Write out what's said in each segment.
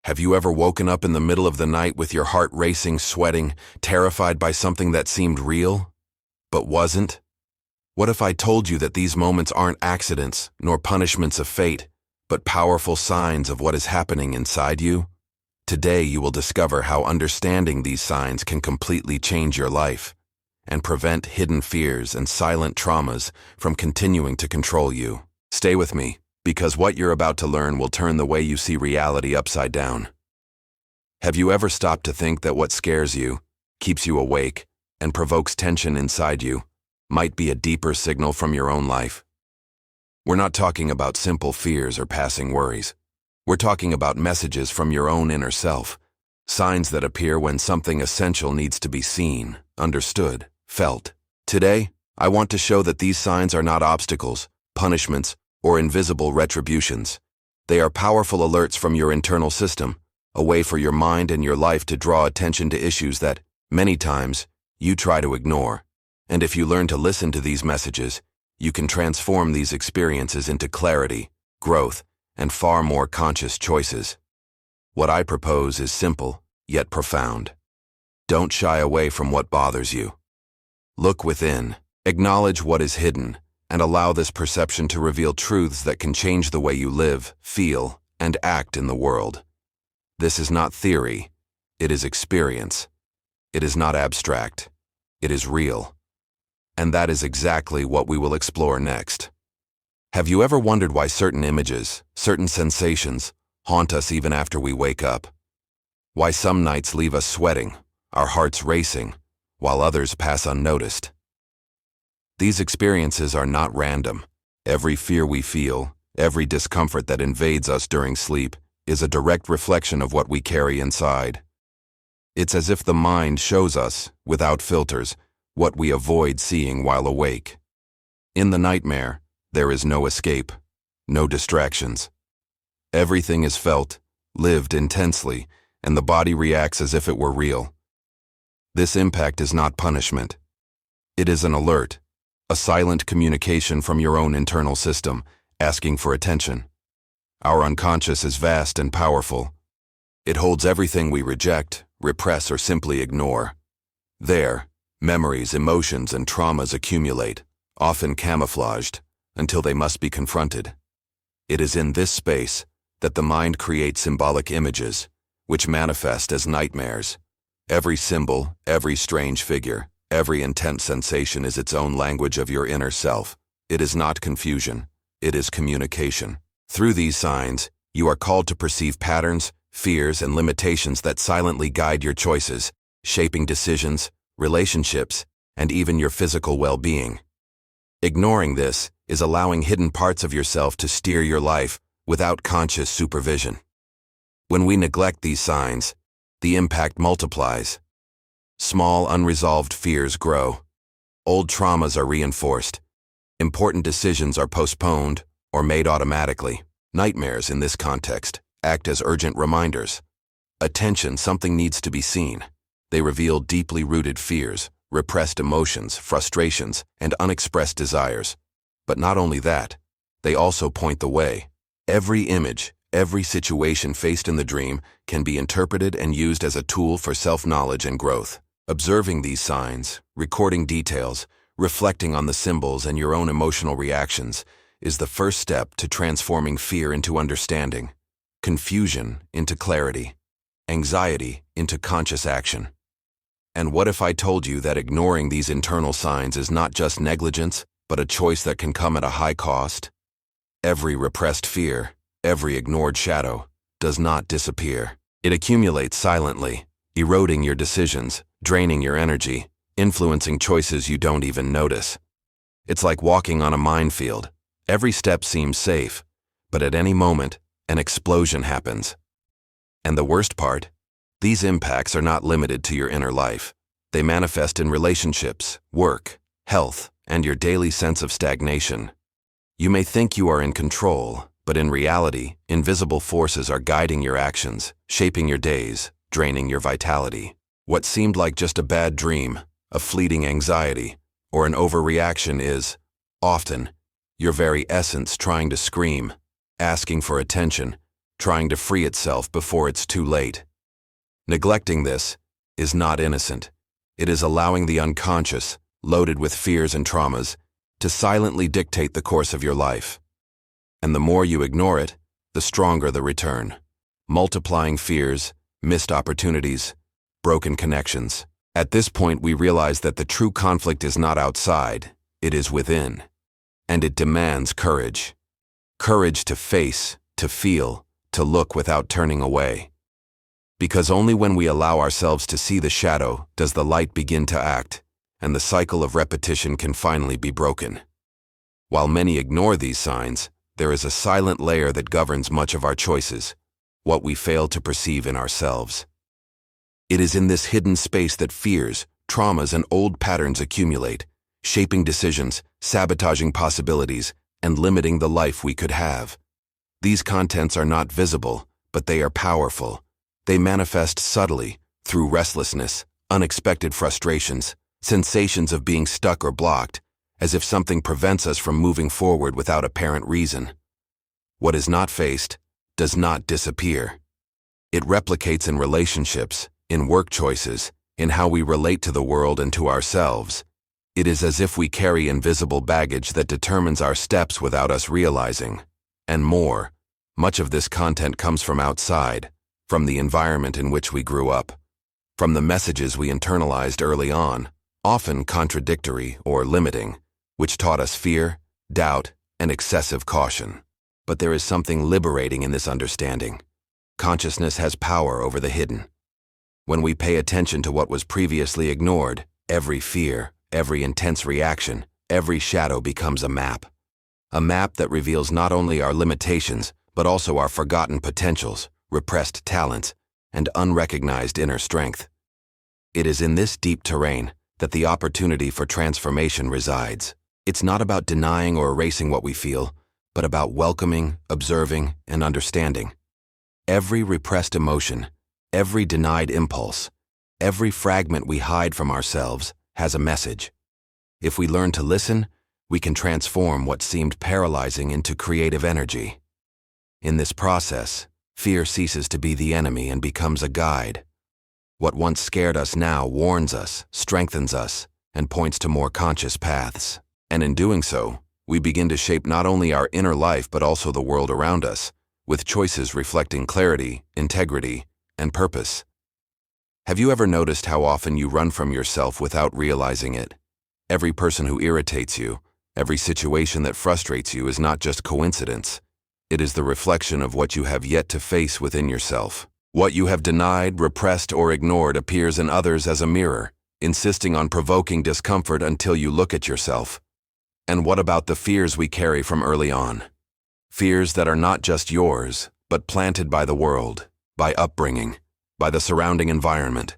Have you ever woken up in the middle of the night with your heart racing, sweating, terrified by something that seemed real, but wasn't? What if I told you that these moments aren't accidents nor punishments of fate, but powerful signs of what is happening inside you? Today you will discover how understanding these signs can completely change your life and prevent hidden fears and silent traumas from continuing to control you. Stay with me, because what you're about to learn will turn the way you see reality upside down. Have you ever stopped to think that what scares you, keeps you awake, and provokes tension inside you might be a deeper signal from your own life? We're not talking about simple fears or passing worries. We're talking about messages from your own inner self, signs that appear when something essential needs to be seen, understood, felt. Today, I want to show that these signs are not obstacles, punishments, or invisible retributions. They are powerful alerts from your internal system, a way for your mind and your life to draw attention to issues that, many times, you try to ignore. And if you learn to listen to these messages, you can transform these experiences into clarity, growth, and far more conscious choices. What I propose is simple, yet profound. Don't shy away from what bothers you. Look within, acknowledge what is hidden, and allow this perception to reveal truths that can change the way you live, feel, and act in the world. This is not theory, it is experience. It is not abstract, it is real. And that is exactly what we will explore next. Have you ever wondered why certain images, certain sensations, haunt us even after we wake up? Why some nights leave us sweating, our hearts racing, while others pass unnoticed? These experiences are not random. Every fear we feel, every discomfort that invades us during sleep, is a direct reflection of what we carry inside. It's as if the mind shows us, without filters, what we avoid seeing while awake. In the nightmare, there is no escape, no distractions. Everything is felt, lived intensely, and the body reacts as if it were real. This impact is not punishment. It is an alert, a silent communication from your own internal system, asking for attention. Our unconscious is vast and powerful. It holds everything we reject, repress, or simply ignore. There, memories, emotions, and traumas accumulate, often camouflaged, until they must be confronted. It is in this space that the mind creates symbolic images, which manifest as nightmares. Every symbol, every strange figure, every intense sensation is its own language of your inner self. It is not confusion, it is communication. Through these signs, you are called to perceive patterns, fears, and limitations that silently guide your choices, shaping decisions, relationships, and even your physical well-being. Ignoring this is allowing hidden parts of yourself to steer your life without conscious supervision. When we neglect these signs, the impact multiplies. Small, unresolved fears grow. Old traumas are reinforced. Important decisions are postponed or made automatically. Nightmares, in this context, act as urgent reminders. Attention, something needs to be seen. They reveal deeply rooted fears, repressed emotions, frustrations, and unexpressed desires. But not only that, they also point the way. Every image, every situation faced in the dream can be interpreted and used as a tool for self-knowledge and growth. Observing these signs, recording details, reflecting on the symbols and your own emotional reactions is the first step to transforming fear into understanding, confusion into clarity, anxiety into conscious action. And what if I told you that ignoring these internal signs is not just negligence, but a choice that can come at a high cost? Every repressed fear, every ignored shadow, does not disappear. It accumulates silently, eroding your decisions, draining your energy, influencing choices you don't even notice. It's like walking on a minefield. Every step seems safe, but at any moment, an explosion happens. And the worst part? These impacts are not limited to your inner life. They manifest in relationships, work, health, and your daily sense of stagnation. You may think you are in control, but in reality, invisible forces are guiding your actions, shaping your days, draining your vitality. What seemed like just a bad dream, a fleeting anxiety, or an overreaction is, often, your very essence trying to scream, asking for attention, trying to free itself before it's too late. Neglecting this is not innocent. It is allowing the unconscious, loaded with fears and traumas, to silently dictate the course of your life. And the more you ignore it, the stronger the return. Multiplying fears, missed opportunities, broken connections. At this point, we realize that the true conflict is not outside, it is within. And it demands courage. Courage to face, to feel, to look without turning away. Because only when we allow ourselves to see the shadow does the light begin to act, and the cycle of repetition can finally be broken. While many ignore these signs, there is a silent layer that governs much of our choices, what we fail to perceive in ourselves. It is in this hidden space that fears, traumas, and old patterns accumulate, shaping decisions, sabotaging possibilities, and limiting the life we could have. These contents are not visible, but they are powerful. They manifest subtly, through restlessness, unexpected frustrations, sensations of being stuck or blocked, as if something prevents us from moving forward without apparent reason. What is not faced does not disappear. It replicates in relationships, in work choices, in how we relate to the world and to ourselves. It is as if we carry invisible baggage that determines our steps without us realizing. And more, much of this content comes from outside, from the environment in which we grew up, from the messages we internalized early on, often contradictory or limiting, which taught us fear, doubt, and excessive caution. But there is something liberating in this understanding. Consciousness has power over the hidden. When we pay attention to what was previously ignored, every fear, every intense reaction, every shadow becomes a map. A map that reveals not only our limitations, but also our forgotten potentials, repressed talents, and unrecognized inner strength. It is in this deep terrain that the opportunity for transformation resides. It's not about denying or erasing what we feel, but about welcoming, observing, and understanding. Every repressed emotion, every denied impulse, every fragment we hide from ourselves has a message. If we learn to listen, we can transform what seemed paralyzing into creative energy. In this process, fear ceases to be the enemy and becomes a guide. What once scared us now warns us, strengthens us, and points to more conscious paths. And in doing so, we begin to shape not only our inner life but also the world around us, with choices reflecting clarity, integrity, and purpose. Have you ever noticed how often you run from yourself without realizing it? Every person who irritates you, every situation that frustrates you is not just coincidence. It is the reflection of what you have yet to face within yourself. What you have denied, repressed, or ignored appears in others as a mirror, insisting on provoking discomfort until you look at yourself. And what about the fears we carry from early on? Fears that are not just yours, but planted by the world, by upbringing, by the surrounding environment.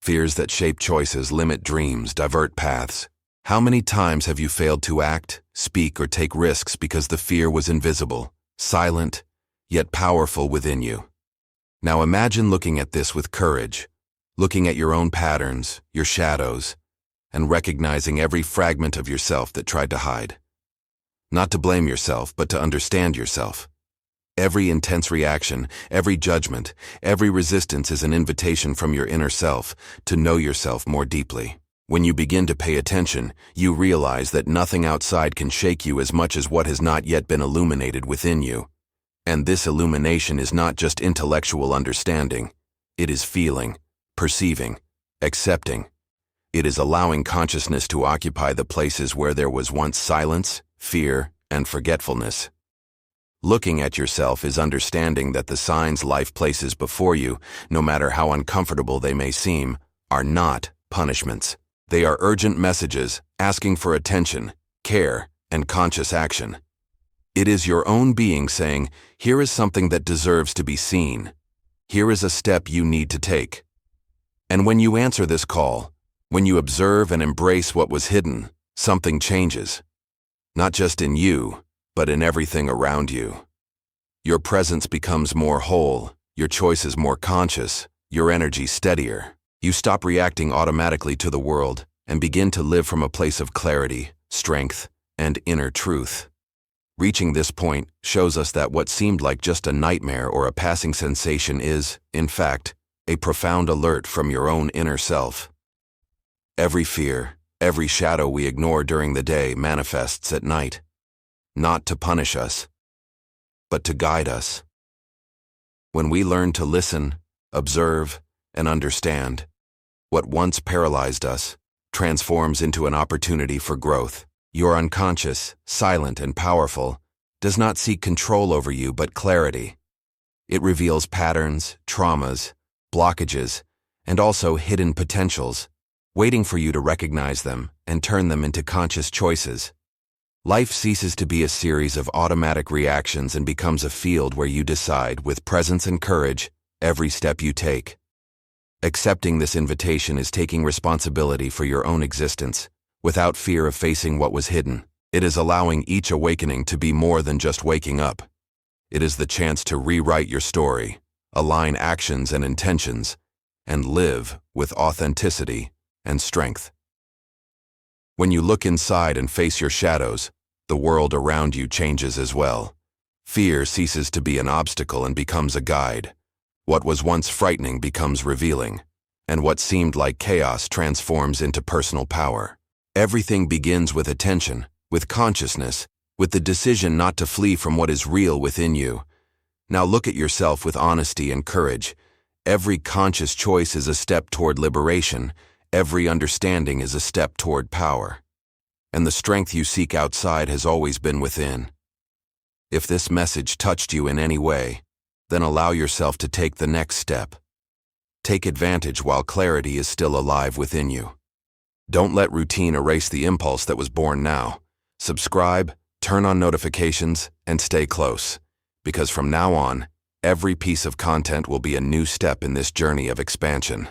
Fears that shape choices, limit dreams, divert paths. How many times have you failed to act, speak, or take risks because the fear was invisible, silent, yet powerful within you? Now imagine looking at this with courage, looking at your own patterns, your shadows, and recognizing every fragment of yourself that tried to hide. Not to blame yourself, but to understand yourself. Every intense reaction, every judgment, every resistance is an invitation from your inner self to know yourself more deeply. When you begin to pay attention, you realize that nothing outside can shake you as much as what has not yet been illuminated within you. And this illumination is not just intellectual understanding. It is feeling, perceiving, accepting. It is allowing consciousness to occupy the places where there was once silence, fear, and forgetfulness. Looking at yourself is understanding that the signs life places before you, no matter how uncomfortable they may seem, are not punishments. They are urgent messages asking for attention, care, and conscious action. It is your own being saying, here is something that deserves to be seen. Here is a step you need to take. And when you answer this call, when you observe and embrace what was hidden, something changes. Not just in you, but in everything around you. Your presence becomes more whole, your choices more conscious, your energy steadier. You stop reacting automatically to the world and begin to live from a place of clarity, strength, and inner truth. Reaching this point shows us that what seemed like just a nightmare or a passing sensation is, in fact, a profound alert from your own inner self. Every fear, every shadow we ignore during the day manifests at night, not to punish us, but to guide us. When we learn to listen, observe, and understand, what once paralyzed us transforms into an opportunity for growth. Your unconscious, silent and powerful, does not seek control over you but clarity. It reveals patterns, traumas, blockages, and also hidden potentials, waiting for you to recognize them and turn them into conscious choices. Life ceases to be a series of automatic reactions and becomes a field where you decide, with presence and courage, every step you take. Accepting this invitation is taking responsibility for your own existence, without fear of facing what was hidden. It is allowing each awakening to be more than just waking up. It is the chance to rewrite your story, align actions and intentions, and live with authenticity and strength. When you look inside and face your shadows, the world around you changes as well. Fear ceases to be an obstacle and becomes a guide. What was once frightening becomes revealing, and what seemed like chaos transforms into personal power. Everything begins with attention, with consciousness, with the decision not to flee from what is real within you. Now look at yourself with honesty and courage. Every conscious choice is a step toward liberation. Every understanding is a step toward power. And the strength you seek outside has always been within. If this message touched you in any way, then allow yourself to take the next step. Take advantage while clarity is still alive within you. Don't let routine erase the impulse that was born now. Subscribe, turn on notifications, and stay close, because from now on, every piece of content will be a new step in this journey of expansion.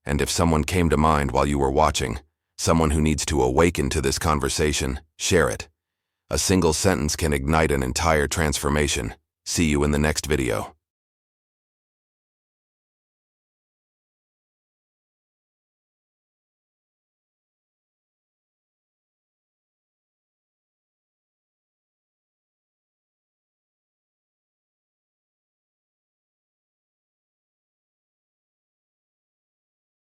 And if someone came to mind while you were watching, someone who needs to awaken to this conversation, share it. A single sentence can ignite an entire transformation. See you in the next video.